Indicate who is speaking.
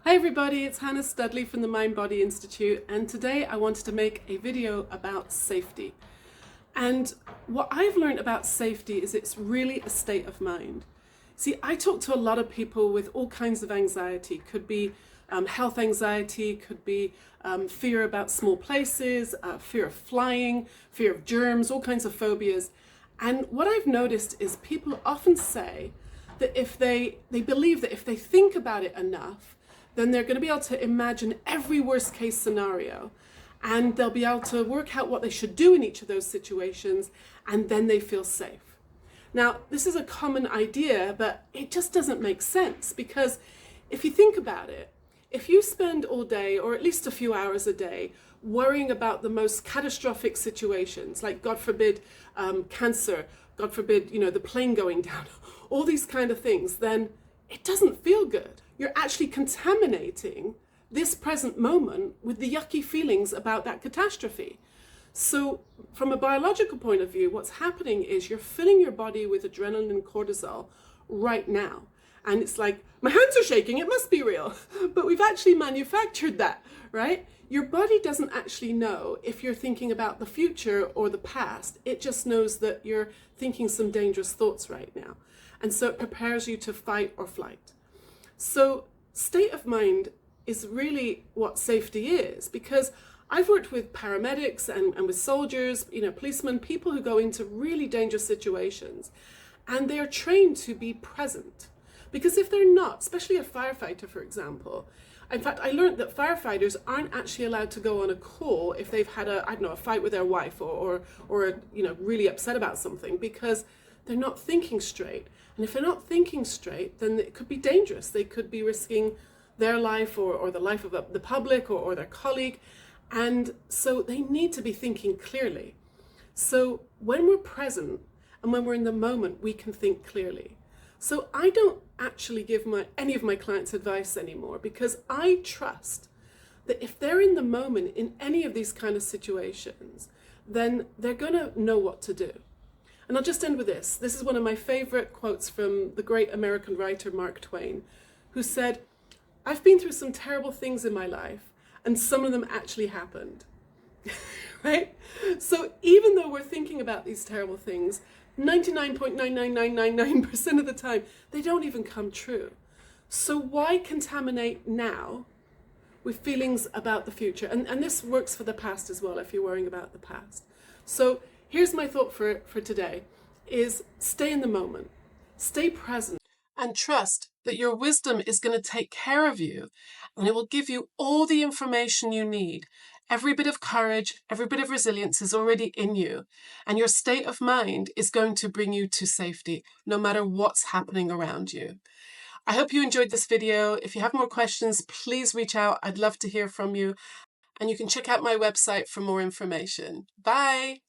Speaker 1: Hi everybody, it's Hannah Studley from the Mind Body Institute, and today I wanted to make a video about safety. And what I've learned about safety is it's really a state of mind. See, I talk to a lot of people with all kinds of anxiety. Could be health anxiety, could be fear about small places, fear of flying, fear of germs, all kinds of phobias. And what I've noticed is people often say that if they believe that if they think about it enough, then they're going to be able to imagine every worst case scenario, and they'll be able to work out what they should do in each of those situations, and then they feel safe. Now, this is a common idea, but it just doesn't make sense, because if you think about it, if you spend all day, or at least a few hours a day, worrying about the most catastrophic situations, like God forbid cancer, God forbid, the plane going down, all these kind of things, then it doesn't feel good. You're actually contaminating this present moment with the yucky feelings about that catastrophe. So from a biological point of view, what's happening is you're filling your body with adrenaline and cortisol right now. And it's like, my hands are shaking, it must be real. But we've actually manufactured that, right? Your body doesn't actually know if you're thinking about the future or the past. It just knows that you're thinking some dangerous thoughts right now. And so it prepares you to fight or flight. So state of mind is really what safety is, because I've worked with paramedics and with soldiers, policemen, people who go into really dangerous situations, and they are trained to be present. Because if they're not, especially a firefighter, for example, in fact, I learned that firefighters aren't actually allowed to go on a call if they've had a fight with their wife or really upset about something, because they're not thinking straight. And if they're not thinking straight, then it could be dangerous. They could be risking their life or the life of the public or their colleague. And so they need to be thinking clearly. So when we're present and when we're in the moment, we can think clearly. So I don't actually give any of my clients advice anymore, because I trust that if they're in the moment in any of these kind of situations, then they're going to know what to do. And I'll just end with this. This is one of my favorite quotes from the great American writer Mark Twain, who said, "I've been through some terrible things in my life, and some of them actually happened." Right? So even though we're thinking about these terrible things, 99.99999% of the time, they don't even come true. So why contaminate now with feelings about the future? And this works for the past as well, if you're worrying about the past. So here's my thought for today, is stay in the moment, stay present, and trust that your wisdom is going to take care of you, and it will give you all the information you need. Every bit of courage, every bit of resilience is already in you, and your state of mind is going to bring you to safety, no matter what's happening around you. I hope you enjoyed this video. If you have more questions, please reach out. I'd love to hear from you. And you can check out my website for more information. Bye!